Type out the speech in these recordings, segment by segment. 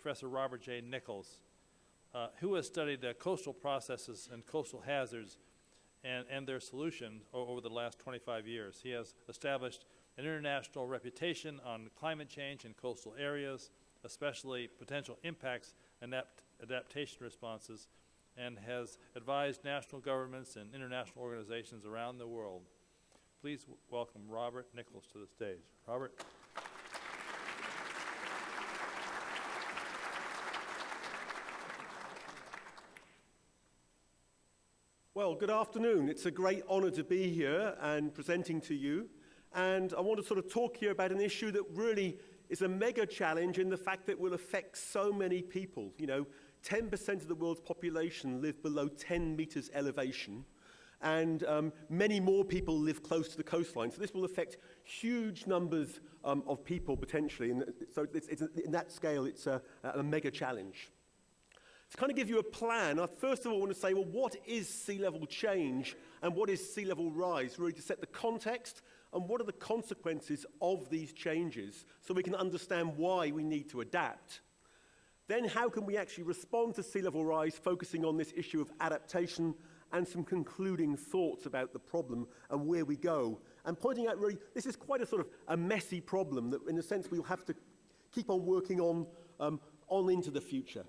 Professor Robert J. Nicholls, who has studied coastal processes and coastal hazards and their solutions over the last 25 years. He has established an international reputation on climate change in coastal areas, especially potential impacts and adaptation responses, and has advised national governments and international organizations around the world. Please welcome Robert Nicholls to the stage. Robert. Well, good afternoon. It's a great honor to be here and presenting to you. And I want to sort of talk here about an issue that really is a mega challenge in the fact that it will affect so many people. You know, 10% of the world's population live below 10 meters elevation, and many more people live close to the coastline. So this will affect huge numbers of people potentially. And so in that scale, it's a mega challenge. To kind of give you a plan, I first of all want to say, well, what is sea level change and what is sea level rise? Really to set the context and what are the consequences of these changes so we can understand why we need to adapt. Then how can we actually respond to sea level rise, focusing on this issue of adaptation and some concluding thoughts about the problem and where we go. And pointing out really, this is quite a sort of a messy problem that in a sense we'll have to keep on working on into the future.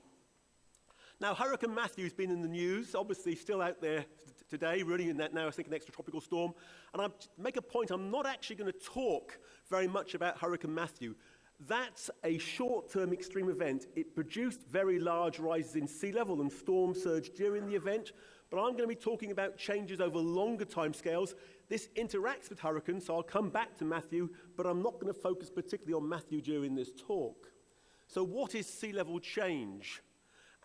Now, Hurricane Matthew's been in the news, obviously still out there today, really, in that now I think an extratropical storm. And I make a point, I'm not actually going to talk very much about Hurricane Matthew. That's a short-term extreme event. It produced very large rises in sea level and storm surge during the event, but I'm going to be talking about changes over longer timescales. This interacts with hurricanes, so I'll come back to Matthew, but I'm not going to focus particularly on Matthew during this talk. So what is sea level change?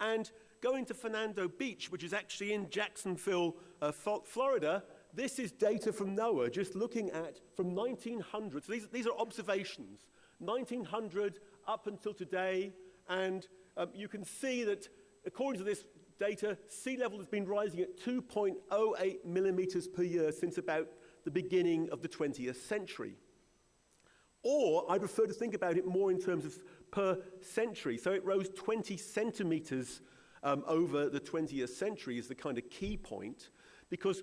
And going to Fernando Beach, which is actually in Jacksonville, Florida, this is data from NOAA, just looking at from 1900. So these are observations, 1900 up until today. And you can see that according to this data, sea level has been rising at 2.08 millimeters per year since about the beginning of the 20th century. Or I prefer to think about it more in terms of per century. So it rose 20 centimeters over the 20th century is the kind of key point, because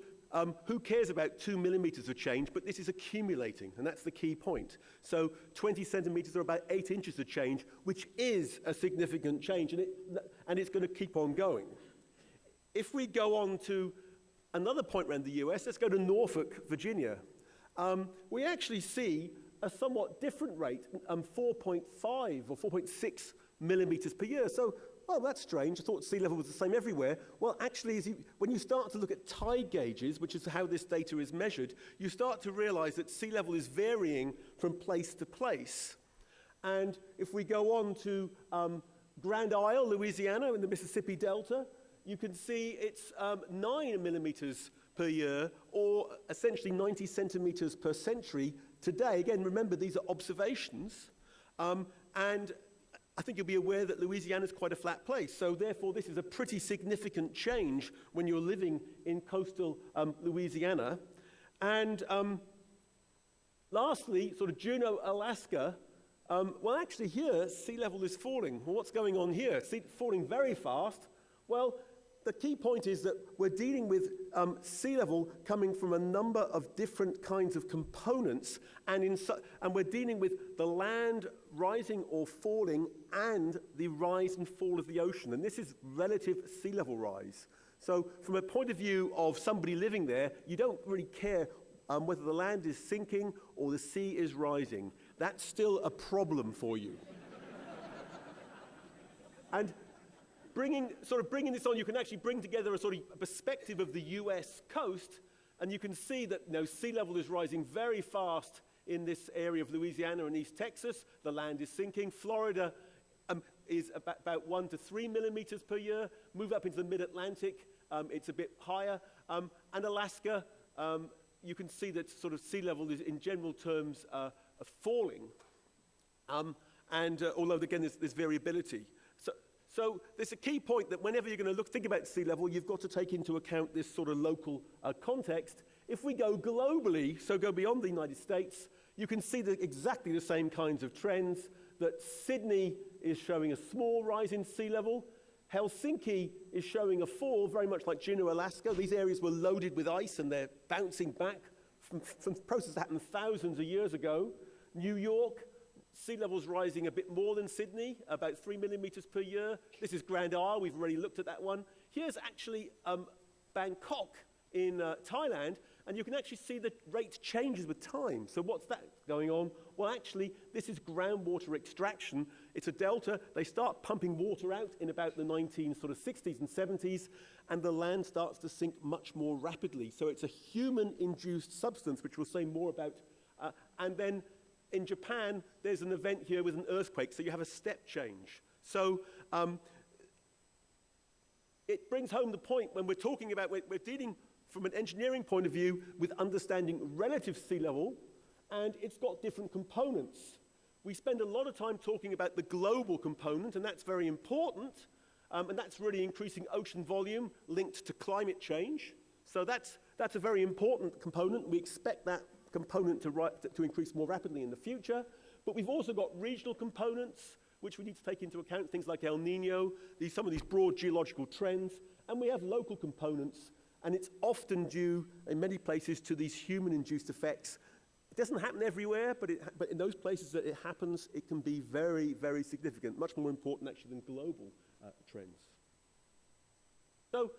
who cares about 2 millimeters of change, but this is accumulating, and that's the key point. So 20 centimeters are about 8 inches of change, which is a significant change, and it's going to keep on going. If we go on to another point around the US, let's go to Norfolk, Virginia. We actually see a somewhat different rate, 4.5 or 4.6 millimeters per year. So, well, that's strange. I thought sea level was the same everywhere. Well, actually, when you start to look at tide gauges, which is how this data is measured, you start to realize that sea level is varying from place to place. And if we go on to Grand Isle, Louisiana, in the Mississippi Delta, you can see it's 9 millimeters per year, or essentially 90 centimeters per century today. Again, remember, these are observations, and I think you'll be aware that Louisiana is quite a flat place, so therefore this is a pretty significant change when you're living in coastal Louisiana. And lastly, sort of Juneau, Alaska, well, actually here, sea level is falling. Well, what's going on here? Falling very fast. Well, the key point is that we're dealing with sea level coming from a number of different kinds of components, and we're dealing with the land rising or falling and the rise and fall of the ocean. And this is relative sea level rise. So from a point of view of somebody living there, you don't really care whether the land is sinking or the sea is rising. That's still a problem for you. And bringing this on, you can actually bring together a sort of perspective of the US coast, and you can see that sea level is rising very fast in this area of Louisiana and East Texas. The land is sinking. Florida is about 1 to 3 millimeters per year. Move up into the mid-Atlantic, it's a bit higher. And Alaska, you can see that sort of sea level is, in general terms, falling. Although, again, there's variability. So there's a key point that whenever you're going to think about sea level, you've got to take into account this sort of local context. If we go globally, so go beyond the United States, you can see exactly the same kinds of trends. that Sydney is showing a small rise in sea level. Helsinki is showing a fall, very much like Juneau, Alaska. These areas were loaded with ice and they're bouncing back from processes that happened thousands of years ago. New York, sea level's rising a bit more than Sydney, about 3 millimeters per year. This is Grand Isle, we've already looked at that one. Here's actually Bangkok in Thailand, and you can actually see the rate changes with time. So what's that going on? Well, actually, this is groundwater extraction. It's a delta. They start pumping water out in about the 1960s and 70s, and the land starts to sink much more rapidly. So it's a human-induced substance, which we'll say more about. And then in Japan, there's an event here with an earthquake, so you have a step change. So it brings home the point when we're talking about, we're dealing from an engineering point of view with understanding relative sea level, and it's got different components. We spend a lot of time talking about the global component, and that's very important, and that's really increasing ocean volume linked to climate change. So that's a very important component. We expect that component to increase more rapidly in the future, but we've also got regional components, which we need to take into account, things like El Nino, some of these broad geological trends, and we have local components, and it's often due, in many places, to these human-induced effects. It doesn't happen everywhere, but in those places that it happens, it can be very, very significant, much more important actually than global trends. So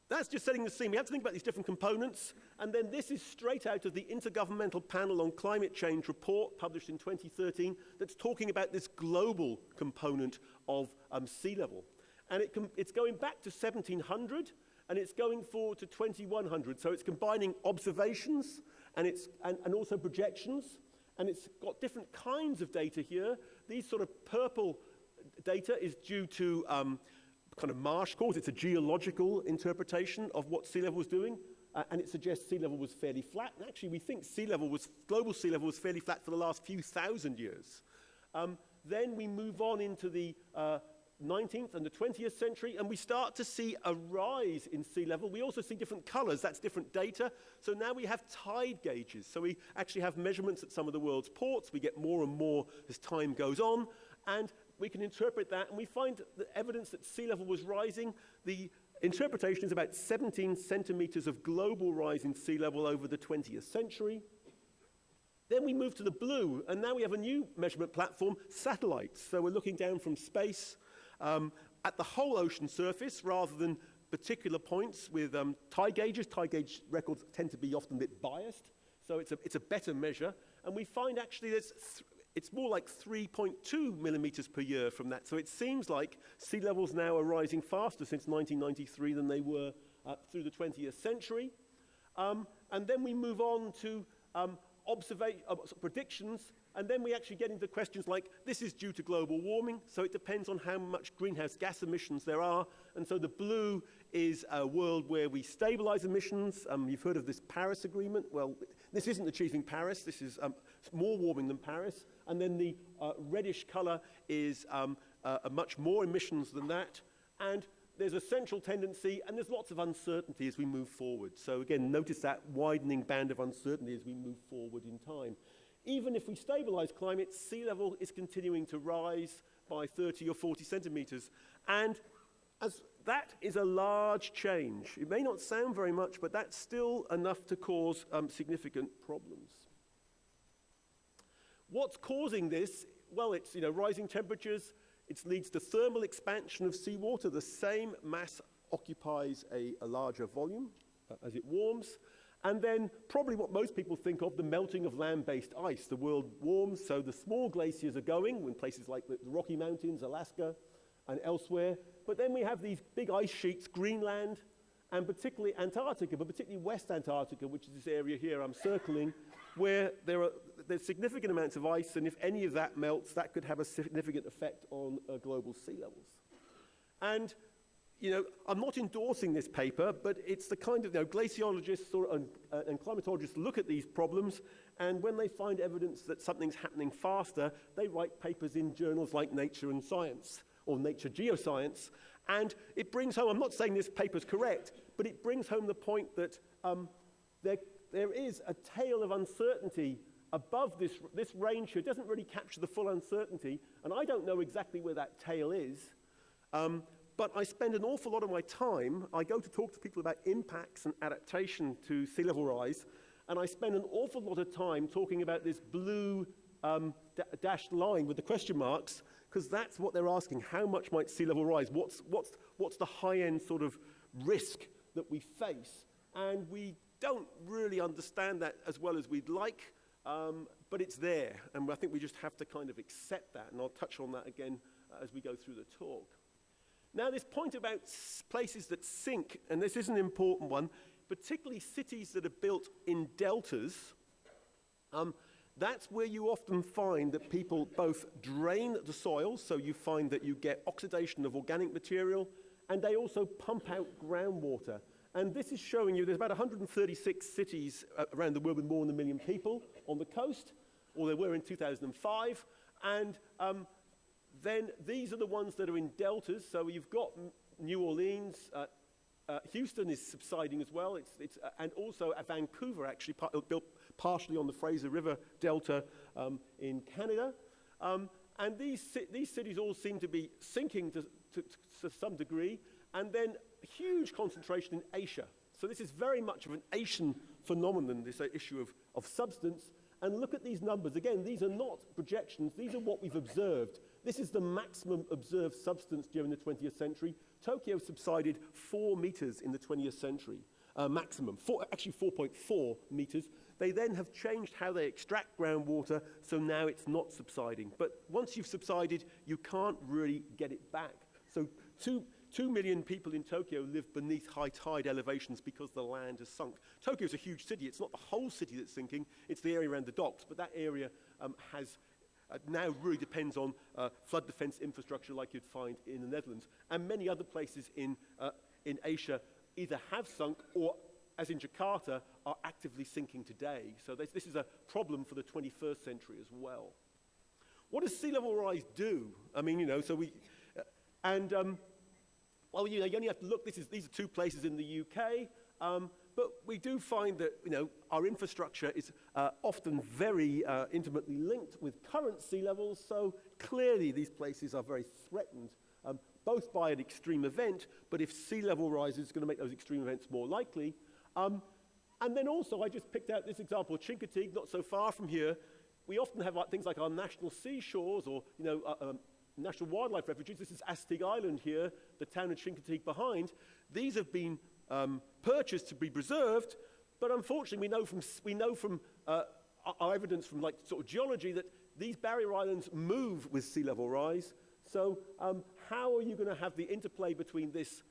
that's just setting the scene. We have to think about these different components, and then this is straight out of the Intergovernmental Panel on Climate Change report published in 2013 that's talking about this global component of sea level. And it's going back to 1700, and it's going forward to 2100. So it's combining observations and also projections, and it's got different kinds of data here. These sort of purple data is due to kind of marsh cores. It's a geological interpretation of what sea level was doing, and it suggests sea level was fairly flat. And actually, we think global sea level was fairly flat for the last few thousand years. Then we move on into the 19th and the 20th century, and we start to see a rise in sea level. We also see different colors. That's different data. So now we have tide gauges. So we actually have measurements at some of the world's ports. We get more and more as time goes on, and we can interpret that, and we find the evidence that sea level was rising. The interpretation is about 17 centimeters of global rise in sea level over the 20th century. Then we move to the blue, and now we have a new measurement platform, satellites. So we're looking down from space at the whole ocean surface rather than particular points with tide gauges. Tide gauge records tend to be often a bit biased, so it's a better measure. And we find actually it's more like 3.2 millimeters per year from that. So it seems like sea levels now are rising faster since 1993 than they were through the 20th century. And then we move on to predictions, and then we actually get into questions like, this is due to global warming, so it depends on how much greenhouse gas emissions there are. And so the blue is a world where we stabilize emissions. You've heard of this Paris Agreement. Well, this isn't achieving Paris. This is more warming than Paris. And then the reddish color is much more emissions than that. And there's a central tendency, and there's lots of uncertainty as we move forward. So again, notice that widening band of uncertainty as we move forward in time. Even if we stabilize climate, sea level is continuing to rise by 30 or 40 centimeters. And as that is a large change. It may not sound very much, but that's still enough to cause significant problems. What's causing this? Well, it's rising temperatures. It leads to thermal expansion of seawater. The same mass occupies a larger volume as it warms. And then probably what most people think of, the melting of land-based ice. The world warms, so the small glaciers are going in places like the Rocky Mountains, Alaska, and elsewhere. But then we have these big ice sheets, Greenland, and particularly Antarctica, but particularly West Antarctica, which is this area here I'm circling, where there's significant amounts of ice, and if any of that melts, that could have a significant effect on global sea levels. And I'm not endorsing this paper, but it's the kind of, glaciologists and climatologists look at these problems, and when they find evidence that something's happening faster, they write papers in journals like Nature and Science, or Nature Geoscience, and it brings home, I'm not saying this paper's correct, but it brings home the point that there is a tale of uncertainty above this range here doesn't really capture the full uncertainty, and I don't know exactly where that tail is, but I spend an awful lot of my time, I go to talk to people about impacts and adaptation to sea level rise, and I spend an awful lot of time talking about this blue dashed line with the question marks, because that's what they're asking. How much might sea level rise? What's the high-end sort of risk that we face? And we don't really understand that as well as we'd like, but it's there, and I think we just have to kind of accept that, and I'll touch on that again as we go through the talk. Now, this point about places that sink, and this is an important one, particularly cities that are built in deltas, that's where you often find that people both drain the soil, so you find that you get oxidation of organic material, and they also pump out groundwater. And this is showing you there's about 136 cities around the world with more than 1 million people on the coast, or there were in 2005, and then these are the ones that are in deltas. So you've got New Orleans, Houston is subsiding as well, and also Vancouver, actually built partially on the Fraser River Delta in Canada. And these cities all seem to be sinking to some degree, and then huge concentration in Asia. So this is very much of an Asian phenomenon, this issue of subsidence. And look at these numbers. Again, these are not projections. These are what we've observed. This is the maximum observed subsidence during the 20th century. Tokyo subsided 4 meters in the 20th century, maximum, actually 4.4 meters. They then have changed how they extract groundwater, so now it's not subsiding. But once you've subsided, you can't really get it back. So 2 million people in Tokyo live beneath high tide elevations because the land has sunk. Tokyo is a huge city. It's not the whole city that's sinking. It's the area around the docks. But that area now really depends on flood defense infrastructure like you'd find in the Netherlands. And many other places in Asia either have sunk or, as in Jakarta, are actively sinking today. So this is a problem for the 21st century as well. What does sea level rise do? I mean, so we... well, you only have to look. These are 2 places in the UK, but we do find that our infrastructure is often very intimately linked with current sea levels. So clearly, these places are very threatened, both by an extreme event, but if sea level rise is going to make those extreme events more likely. And then also, I just picked out this example of Chincoteague, not so far from here. We often have things like our national seashores, or national wildlife refuges. This is Astig Island here, the town of Chincoteague behind. These have been purchased to be preserved, but unfortunately we know from our evidence from sort of geology that these barrier islands move with sea level rise. So how are you going to have the interplay between this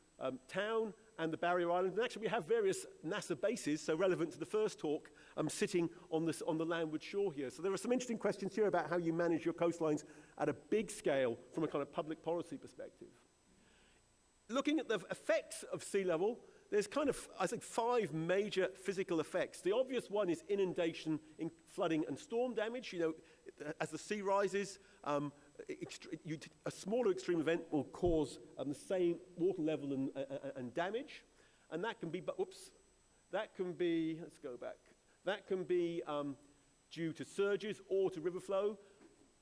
town and the barrier islands? And actually we have various NASA bases, so relevant to the first talk, sitting on the landward shore here. So there are some interesting questions here about how you manage your coastlines at a big scale from a kind of public policy perspective. Looking at the effects of sea level, there's kind of, I think, 5 major physical effects. The obvious one is inundation, flooding, and storm damage. As the sea rises, a smaller extreme event will cause the same water level and damage, and that can be, let's go back. That can be due to surges or to river flow.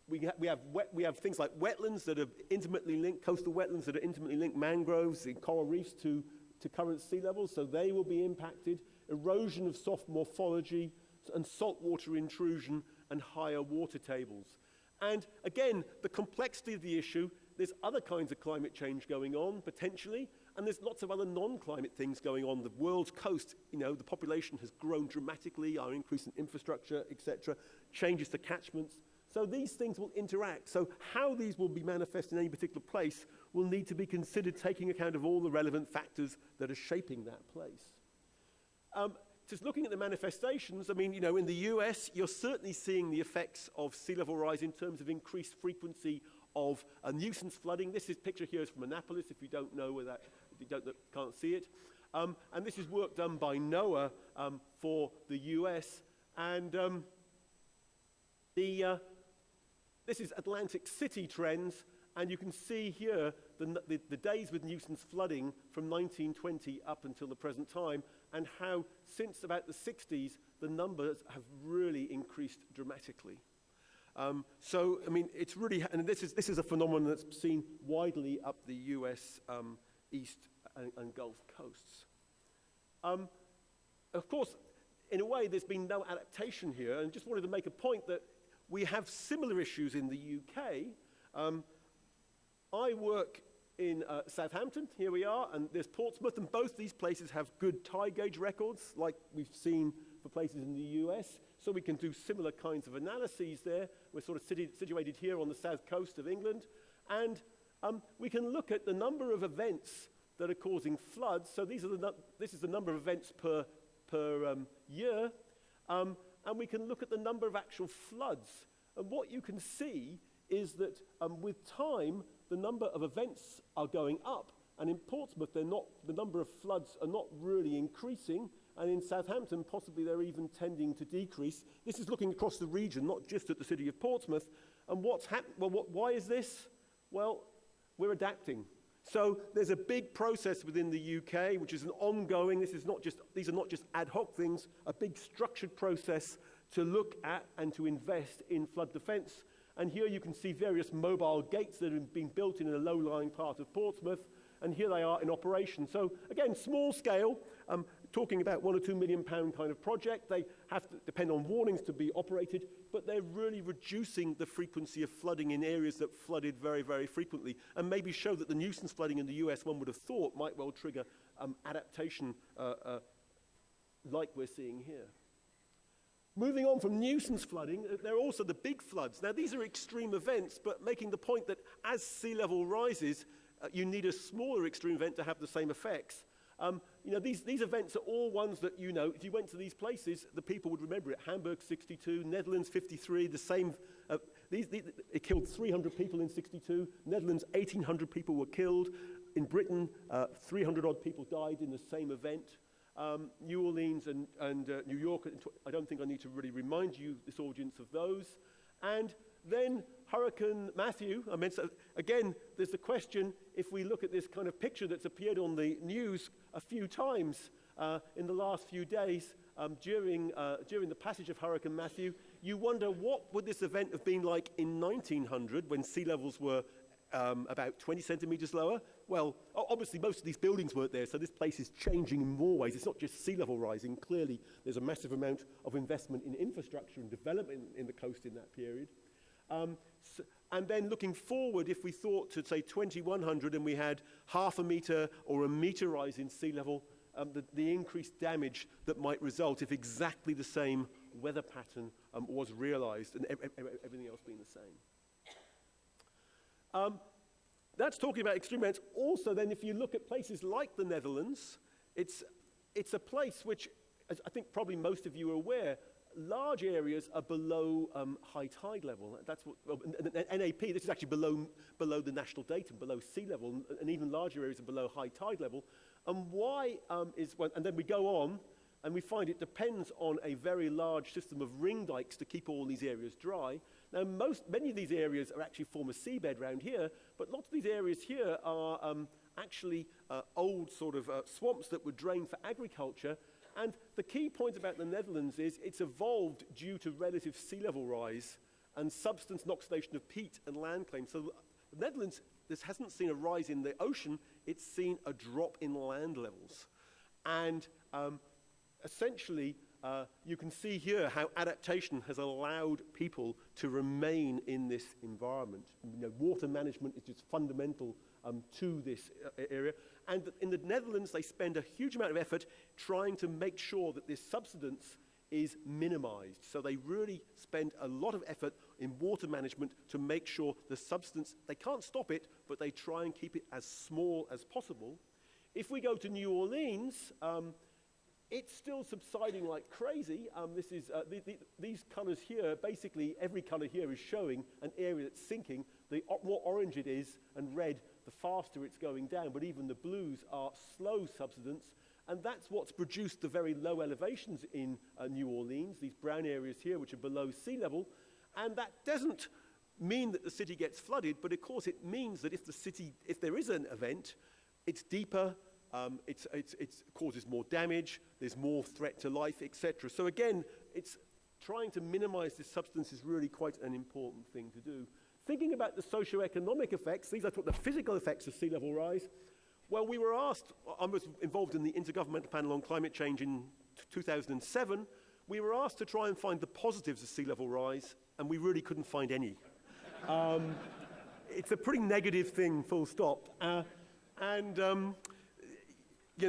We have things like wetlands that are intimately linked, coastal wetlands that are intimately linked, mangroves and coral reefs to current sea levels, so they will be impacted. Erosion of soft morphology and saltwater intrusion and higher water tables. And again, the complexity of the issue, there's other kinds of climate change going on, potentially, and there's lots of other non-climate things going on. The world's coast, the population has grown dramatically, our increase in infrastructure, etc., changes to catchments. So these things will interact. So how these will be manifest in any particular place will need to be considered taking account of all the relevant factors that are shaping that place. Just looking at the manifestations, I mean, in the US, you're certainly seeing the effects of sea level rise in terms of increased frequency of nuisance flooding. This picture here is from Annapolis, if you don't know where that, if you can't see it. And this is work done by NOAA for the US. And this is Atlantic City trends. And you can see here the days with nuisance flooding from 1920 up until the present time, and how since about the 60s, the numbers have really increased dramatically. So, I mean, it's really, and this is a phenomenon that's seen widely up the US East and Gulf coasts. Of course, in a way, there's been no adaptation here, and just wanted to make a point that we have similar issues in the UK. I work in Southampton, here we are, and there's Portsmouth, and both these places have good tide gauge records, like we've seen for places in the US, so we can do similar kinds of analyses there. We're sort of situated here on the south coast of England, and we can look at the number of events that are causing floods. So this is the number of events per year, and we can look at the number of actual floods. And what you can see is that with time, the number of events are going up, and in Portsmouth, the number of floods are not really increasing, and in Southampton, possibly they're even tending to decrease. This is looking across the region, not just at the city of Portsmouth. And what's happened? Well, why is this? Well, we're adapting. So there's a big process within the UK, which is an ongoing. These are not just ad hoc things. A big structured process to look at and to invest in flood defence. And here you can see various mobile gates that have been built in a low-lying part of Portsmouth, and here they are in operation. So again, small scale, talking about £1 or £2 million kind of project. They have to depend on warnings to be operated, but they're really reducing the frequency of flooding in areas that flooded very, very frequently, and maybe show that the nuisance flooding in the US, one would have thought, might well trigger adaptation like we're seeing here. Moving on from nuisance flooding, there are also the big floods. Now, these are extreme events, but making the point that as sea level rises, you need a smaller extreme event to have the same effects. You know, these events are all ones that, you know, if you went to these places, the people would remember it. Hamburg, 62, Netherlands, 53, the same. It killed 300 people in 62. Netherlands, 1,800 people were killed. In Britain, 300-odd people died in the same event. New Orleans and New York, I don't think I need to really remind you, this audience, of those. And then Hurricane Matthew, I mean, so again, there's the question, if we look at this kind of picture that's appeared on the news a few times in the last few days during the passage of Hurricane Matthew, you wonder what would this event have been like in 1900 when sea levels were about 20 centimeters lower? Well, obviously most of these buildings weren't there, so this place is changing in more ways. It's not just sea level rising. Clearly, there's a massive amount of investment in infrastructure and development in the coast in that period. And then looking forward, if we thought to, say, 2100 and we had half a meter or a meter rise in sea level, the increased damage that might result if exactly the same weather pattern was realized and everything else being the same. That's talking about extreme events. Also, then, if you look at places like the Netherlands, it's a place which, as I think probably most of you are aware, large areas are below high tide level. That's what, NAP, this is actually below the national datum, below sea level, and even larger areas are below high tide level. And why and then we go on, and we find it depends on a very large system of ring dikes to keep all these areas dry. Now, many of these areas are actually former seabed around here, but lots of these areas here are actually old sort of swamps that were drained for agriculture. And the key point about the Netherlands is it's evolved due to relative sea level rise and subsidence and oxidation of peat and land claims. So the Netherlands, this hasn't seen a rise in the ocean, it's seen a drop in land levels. And essentially, you can see here how adaptation has allowed people to remain in this environment. You know, water management is just fundamental to this area. And in the Netherlands, they spend a huge amount of effort trying to make sure that this subsidence is minimized. So they really spend a lot of effort in water management to make sure the subsidence, they can't stop it, but they try and keep it as small as possible. If we go to New Orleans, it's still subsiding like crazy. These colors here, basically every color here is showing an area that's sinking. The more orange it is and red, the faster it's going down. But even the blues are slow subsidence. And that's what's produced the very low elevations in New Orleans, these brown areas here, which are below sea level. And that doesn't mean that the city gets flooded, but of course it means that if there is an event, it's deeper, it causes more damage, there's more threat to life, etc. So again, it's trying to minimize this subsidence is really quite an important thing to do. Thinking about the socio-economic effects, these are the physical effects of sea level rise. Well, we were asked, I was involved in the Intergovernmental Panel on Climate Change in 2007, we were asked to try and find the positives of sea level rise, and we really couldn't find any. It's a pretty negative thing, full stop. You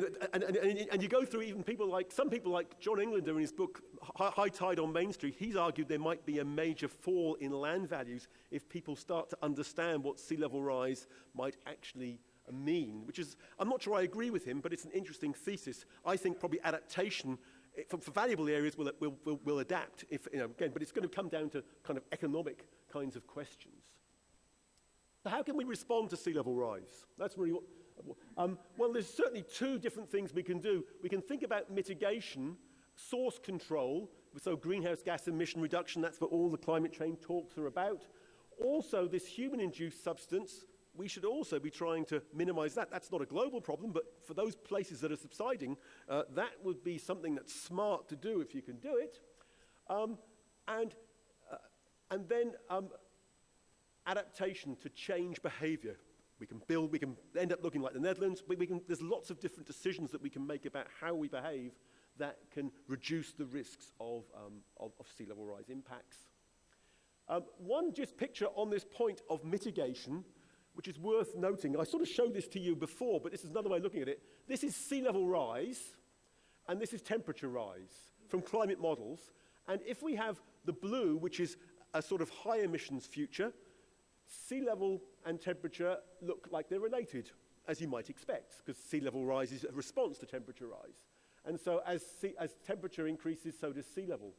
know, and you go through even some people like John Englander in his book, High Tide on Main Street, he's argued there might be a major fall in land values if people start to understand what sea level rise might actually mean, which is, I'm not sure I agree with him, but it's an interesting thesis. I think probably adaptation for valuable areas will adapt, if, you know, again, but it's going to come down to kind of economic kinds of questions. So how can we respond to sea level rise? That's really what, well, there's certainly two different things we can do. We can think about mitigation, source control, so greenhouse gas emission reduction, that's what all the climate change talks are about. Also, this human-induced subsidence, we should also be trying to minimize that. That's not a global problem, but for those places that are subsiding, that would be something that's smart to do if you can do it. And then adaptation to change behavior. We can end up looking like the Netherlands, but there's lots of different decisions that we can make about how we behave that can reduce the risks of sea level rise impacts. One just picture on this point of mitigation, which is worth noting. I sort of showed this to you before, but this is another way of looking at it. This is sea level rise, and this is temperature rise from climate models. And if we have the blue, which is a sort of high emissions future, sea level and temperature look like they're related, as you might expect, because sea level rise is a response to temperature rise. And so as temperature increases, so does sea level.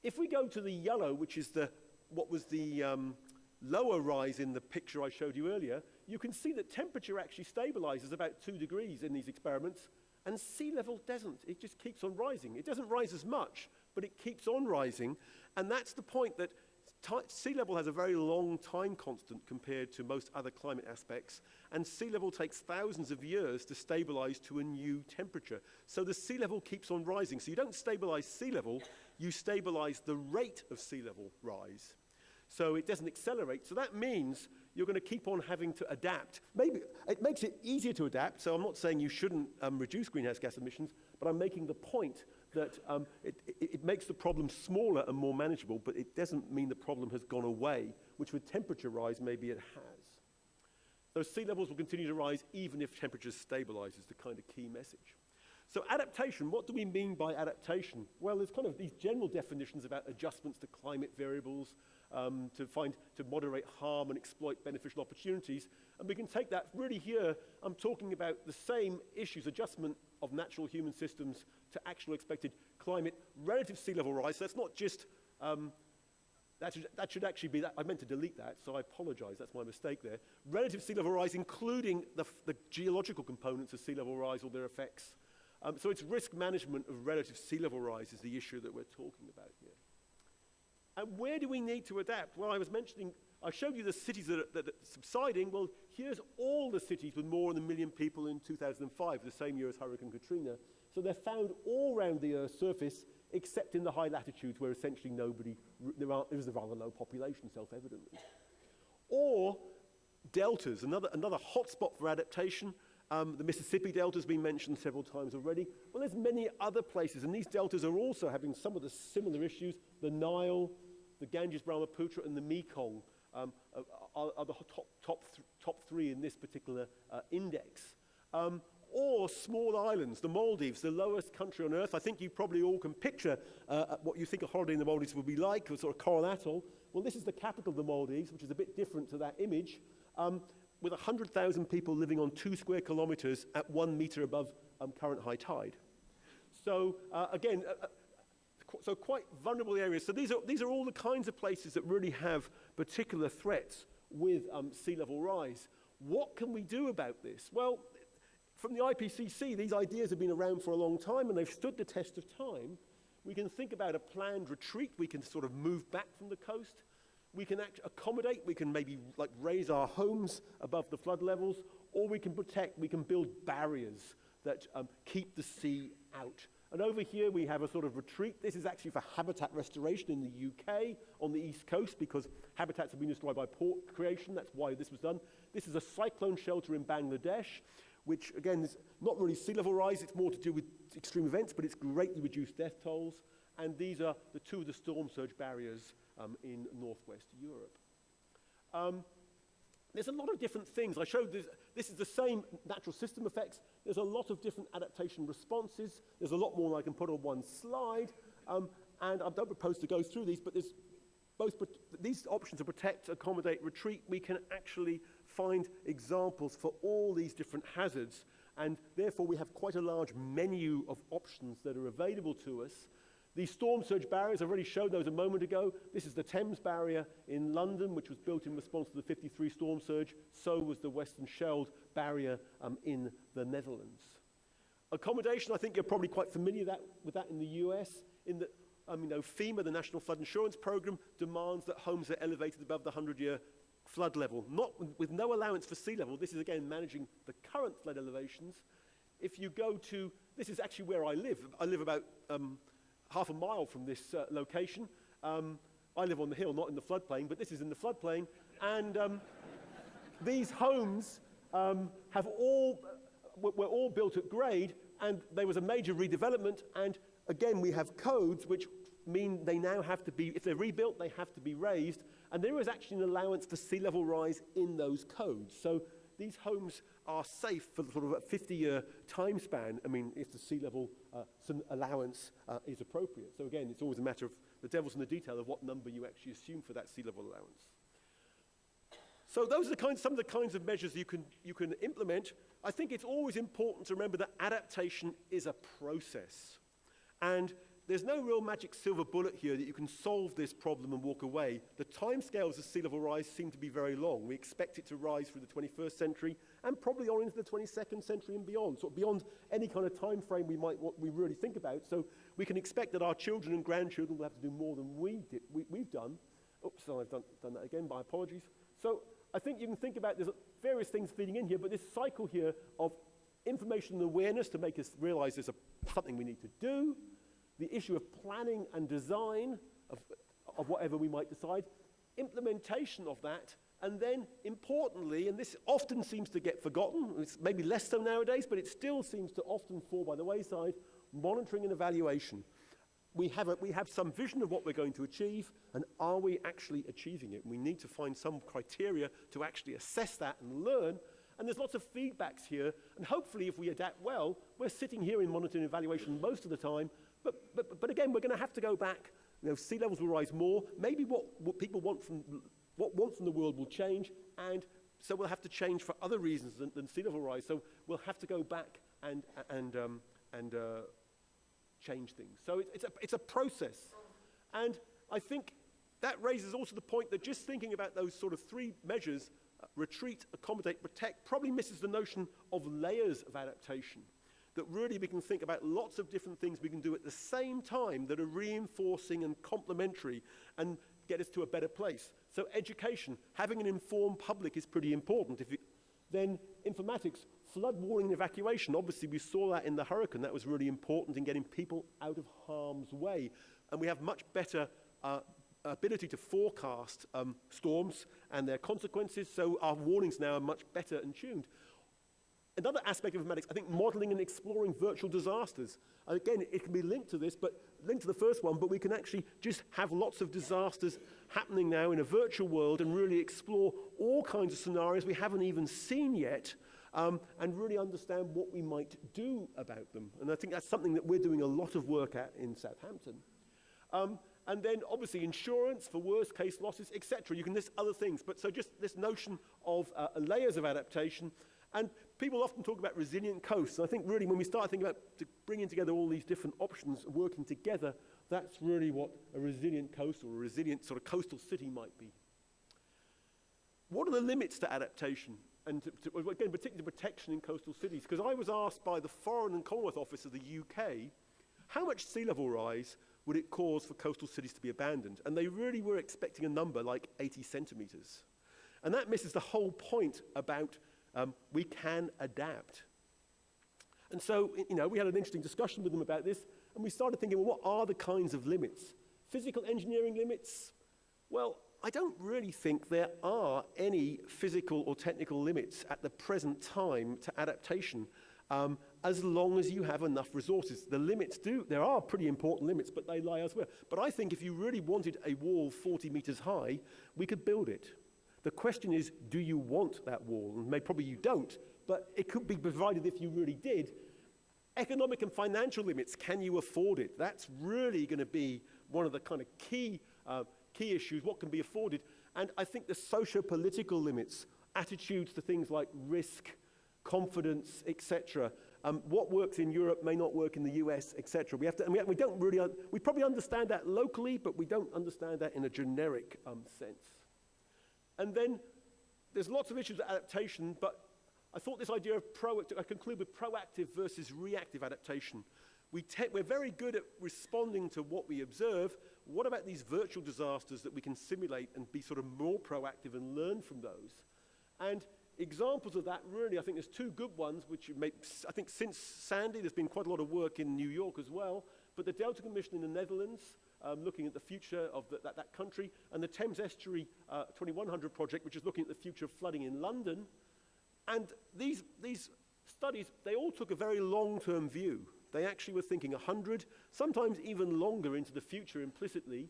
If we go to the yellow, which is what was the lower rise in the picture I showed you earlier, you can see that temperature actually stabilizes about 2 degrees in these experiments, and sea level doesn't. It just keeps on rising. It doesn't rise as much, but it keeps on rising. And that's the point, that sea level has a very long time constant compared to most other climate aspects, and sea level takes thousands of years to stabilize to a new temperature. So the sea level keeps on rising. So you don't stabilize sea level, you stabilize the rate of sea level rise. So it doesn't accelerate. So that means you're going to keep on having to adapt. Maybe it makes it easier to adapt, so I'm not saying you shouldn't reduce greenhouse gas emissions, but I'm making the point that it makes the problem smaller and more manageable, but it doesn't mean the problem has gone away, which with temperature rise, maybe it has. So sea levels will continue to rise even if temperature stabilizes, the kind of key message. So adaptation, what do we mean by adaptation? Well, there's kind of these general definitions about adjustments to climate variables, to moderate harm and exploit beneficial opportunities. And we can take that really here. I'm talking about the same issues, adjustment of natural human systems to actual expected climate, relative sea level rise. So that's not just, that should actually be that. I meant to delete that, so I apologize. That's my mistake there. Relative sea level rise, including the geological components of sea level rise or their effects. So it's risk management of relative sea level rise is the issue that we're talking about here. And where do we need to adapt? Well, I showed you the cities that are subsiding. Well, here's all the cities with more than 1 million people in 2005, the same year as Hurricane Katrina. So they're found all around the Earth's surface, except in the high latitudes where essentially there's a rather low population, self-evidently. Or deltas, another hotspot for adaptation. The Mississippi Delta has been mentioned several times already. Well, there's many other places, and these deltas are also having some of the similar issues. The Nile, the Ganges, Brahmaputra, and the Mekong are the top three in this particular index. Or small islands, the Maldives, the lowest country on Earth. I think you probably all can picture what you think a holiday in the Maldives would be like, a sort of coral atoll. Well, this is the capital of the Maldives, which is a bit different to that image. With 100,000 people living on 2 square kilometers at 1 meter above current high tide. So again, so quite vulnerable areas. So these are all the kinds of places that really have particular threats with sea level rise. What can we do about this? Well, from the IPCC, these ideas have been around for a long time, and they've stood the test of time. We can think about a planned retreat. We can sort of move back from the coast. we can accommodate, we can maybe like raise our homes above the flood levels, or we can protect, we can build barriers that keep the sea out. And over here we have a sort of retreat. This is actually for habitat restoration in the UK on the east coast, because habitats have been destroyed by port creation. That's why this was done. This is a cyclone shelter in Bangladesh, which again is not really sea level rise, it's more to do with extreme events, but it's greatly reduced death tolls. And these are the two of the storm surge barriers in northwest Europe. There's a lot of different things. I showed this. This is the same natural system effects. There's a lot of different adaptation responses. There's a lot more than I can put on one slide. And I don't propose to go through these, but there's these options to protect, accommodate, retreat. We can actually find examples for all these different hazards. And therefore, we have quite a large menu of options that are available to us. These storm surge barriers, I've already showed those a moment ago. This is the Thames barrier in London, which was built in response to the '53 storm surge. So was the Western Scheldt barrier in the Netherlands. Accommodation, I think you're probably quite familiar with that in the US. In that, FEMA, the National Flood Insurance Program, demands that homes are elevated above the 100-year flood level, with no allowance for sea level. This is, again, managing the current flood elevations. If you go to, this is actually where I live. I live about half a mile from this location. I live on the hill, not in the floodplain, but this is in the floodplain. And these homes were all built at grade, and there was a major redevelopment. And again, we have codes which mean they now have to be, if they're rebuilt, they have to be raised. And there is actually an allowance for sea level rise in those codes. So these homes are safe for sort of a 50-year time span, if the sea level allowance is appropriate. So again, it's always a matter of the devil's in the detail of what number you actually assume for that sea level allowance. So those are some of the kinds of measures you can implement. I think it's always important to remember that adaptation is a process. And there's no real magic silver bullet here that you can solve this problem and walk away. The timescales of sea level rise seem to be very long. We expect it to rise through the 21st century and probably on into the 22nd century and beyond, sort of beyond any kind of time frame we really think about. So we can expect that our children and grandchildren will have to do more than we've done. Oops, so I've done that again, my apologies. So I think you can think about, there's various things feeding in here, but this cycle here of information and awareness to make us realize there's something we need to do, the issue of planning and design of whatever we might decide, implementation of that, and then importantly, and this often seems to get forgotten, it's maybe less so nowadays, but it still seems to often fall by the wayside, monitoring and evaluation. We have some vision of what we're going to achieve, and are we actually achieving it? We need to find some criteria to actually assess that and learn. And there's lots of feedbacks here, and hopefully if we adapt well, we're sitting here in monitoring and evaluation most of the time, but again, we're going to have to go back. Sea levels will rise more. Maybe what people want from the world will change, and so we'll have to change for other reasons than sea level rise. So we'll have to go back and change things. So it's a process, and I think that raises also the point that just thinking about those sort of three measures, retreat, accommodate, protect, probably misses the notion of layers of adaptation. That really we can think about lots of different things we can do at the same time that are reinforcing and complementary and get us to a better place. So education, having an informed public is pretty important. Then informatics, flood warning and evacuation. Obviously we saw that in the hurricane. That was really important in getting people out of harm's way. And we have much better ability to forecast storms and their consequences, so our warnings now are much better and tuned. Another aspect of informatics, I think modeling and exploring virtual disasters. Again, it can be linked to this, but linked to the first one, but we can actually just have lots of disasters happening now in a virtual world and really explore all kinds of scenarios we haven't even seen yet, and really understand what we might do about them. And I think that's something that we're doing a lot of work at in Southampton. And then obviously insurance for worst case losses, etc. You can list other things, but so just this notion of layers of adaptation. And people often talk about resilient coasts. And I think really when we start thinking about bringing together all these different options, working together, that's really what a resilient coast or a resilient sort of coastal city might be. What are the limits to adaptation? And again, particularly protection in coastal cities. Because I was asked by the Foreign and Commonwealth Office of the UK, how much sea level rise would it cause for coastal cities to be abandoned? And they really were expecting a number like 80 centimeters. And that misses the whole point about we can adapt. And so, we had an interesting discussion with them about this, and we started thinking, well, what are the kinds of limits? Physical engineering limits? Well, I don't really think there are any physical or technical limits at the present time to adaptation, as long as you have enough resources. The limits there are pretty important limits, but they lie elsewhere. But I think if you really wanted a wall 40 meters high, we could build it. The question is, do you want that wall? And probably you don't, but it could be provided if you really did. Economic and financial limits, can you afford it? That's really going to be one of the kind of key issues, what can be afforded. And I think the socio-political limits, attitudes to things like risk, confidence, etc. What works in Europe may not work in the US, etc. We probably understand that locally, but we don't understand that in a generic sense. And then there's lots of issues of adaptation, but I thought this idea of I conclude with proactive versus reactive adaptation. We're very good at responding to what we observe. What about these virtual disasters that we can simulate and be sort of more proactive and learn from those? And examples of that, really, I think there's two good ones, which I think since Sandy, there's been quite a lot of work in New York as well, but the Delta Commission in the Netherlands, looking at the future of that country, and the Thames Estuary 2100 project, which is looking at the future of flooding in London. And these studies, they all took a very long-term view. They actually were thinking 100, sometimes even longer into the future implicitly.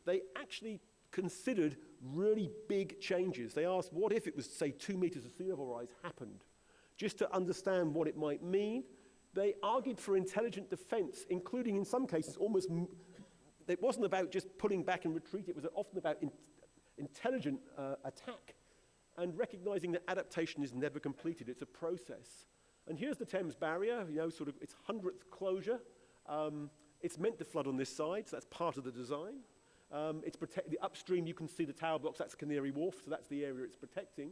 They actually considered really big changes. They asked, what if it was, say, 2 meters of sea level rise happened? Just to understand what it might mean. They argued for intelligent defense, including in some cases almost, it wasn't about just pulling back and retreat, it was often about intelligent attack, and recognizing that adaptation is never completed, it's a process. And here's the Thames barrier, sort of its 100th closure. It's meant to flood on this side, so that's part of the design. It's the upstream, you can see the tower blocks, that's Canary Wharf, so that's the area it's protecting.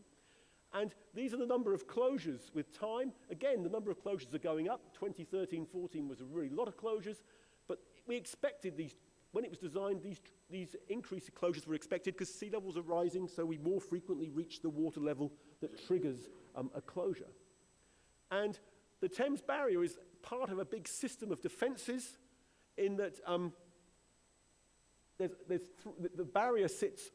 And these are the number of closures with time. Again, the number of closures are going up. 2013-14 was a really lot of closures, but we expected these, when it was designed, these increased closures were expected because sea levels are rising, so we more frequently reach the water level that triggers a closure. And the Thames barrier is part of a big system of defenses in that the barrier sits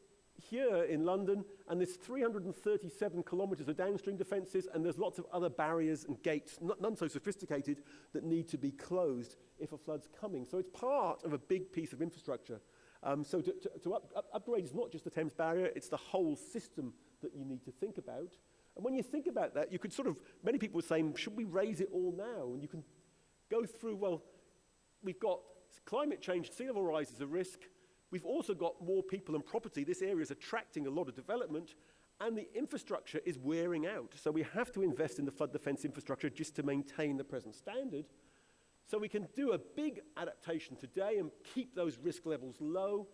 here in London, and there's 337 kilometers of downstream defenses, and there's lots of other barriers and gates, none so sophisticated, that need to be closed if a flood's coming. So it's part of a big piece of infrastructure. So to upgrade is not just the Thames barrier, it's the whole system that you need to think about. And when you think about that, you could many people were saying, should we raise it all now? And you can go through, well, we've got climate change, sea level rise is a risk. We've also got more people and property. This area is attracting a lot of development, and the infrastructure is wearing out. So we have to invest in the flood defense infrastructure just to maintain the present standard. So we can do a big adaptation today and keep those risk levels low,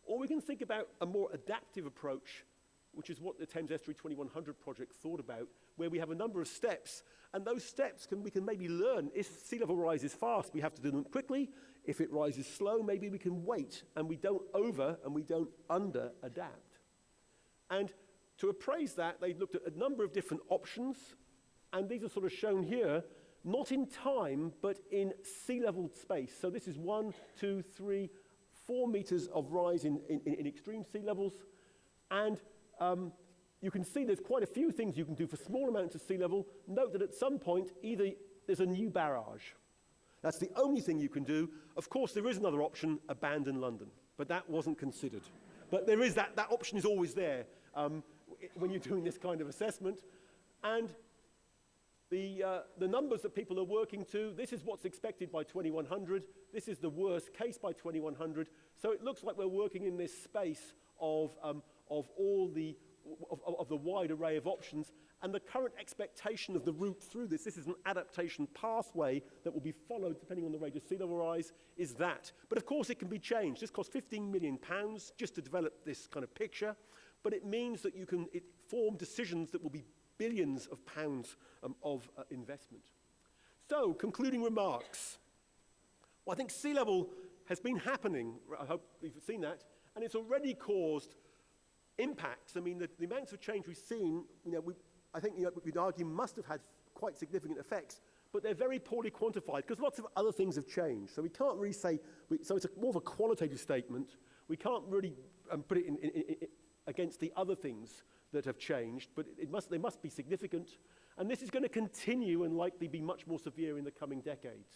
or we can think about a more adaptive approach, which is what the Thames Estuary 2100 project thought about, where we have a number of steps, and those steps we can maybe learn. If sea level rises fast, we have to do them quickly. If it rises slow, maybe we can wait, and we don't over and we don't under adapt. And to appraise that, they looked at a number of different options, and these are sort of shown here, not in time, but in sea level space. So this is 1, 2, 3, 4 meters of rise in extreme sea levels, and you can see there's quite a few things you can do for small amounts of sea level. Note that at some point, either there's a new barrage. That's the only thing you can do. Of course, there is another option, abandon London, but that wasn't considered. But there is that option is always there when you're doing this kind of assessment. And the numbers that people are working to, this is what's expected by 2100. This is the worst case by 2100. So it looks like we're working in this space of the wide array of options, and the current expectation of the route through this is an adaptation pathway that will be followed depending on the rate of sea level rise, is that. But of course it can be changed. This costs £15 million just to develop this kind of picture, but it means that you can form decisions that will be billions of pounds of investment. So, concluding remarks. Well, I think sea level has been happening. I hope you've seen that. And it's already caused impacts. I mean, the amounts of change we've seen, I think we'd argue must have had quite significant effects, but they're very poorly quantified because lots of other things have changed. So we can't really say, so it's more of a qualitative statement. We can't really put it against the other things that have changed, but they must be significant. And this is going to continue and likely be much more severe in the coming decades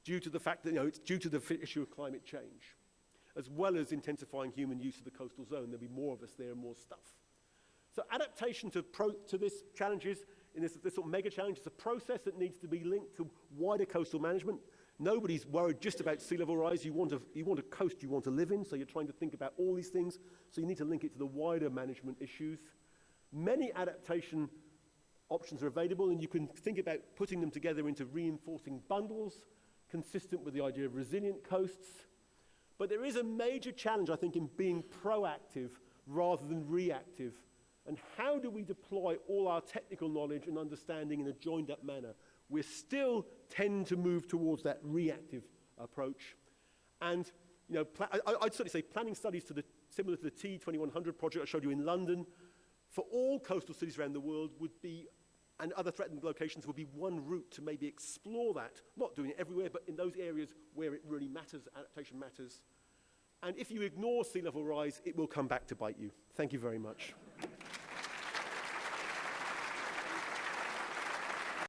due to the fact that, it's due to the issue of climate change, as well as intensifying human use of the coastal zone. There'll be more of us there and more stuff. So adaptation to this challenges, in this sort of mega challenge, is a process that needs to be linked to wider coastal management. Nobody's worried just about sea level rise. You want a coast you want to live in, so you're trying to think about all these things. So you need to link it to the wider management issues. Many adaptation options are available, and you can think about putting them together into reinforcing bundles, consistent with the idea of resilient coasts. But there is a major challenge, I think, in being proactive rather than reactive. And how do we deploy all our technical knowledge and understanding in a joined-up manner? We still tend to move towards that reactive approach. And I'd certainly say planning studies similar to the T2100 project I showed you in London, for all coastal cities around the world would be, and other threatened locations would be one route to maybe explore that, not doing it everywhere, but in those areas where it really matters, adaptation matters. And if you ignore sea level rise, it will come back to bite you. Thank you very much.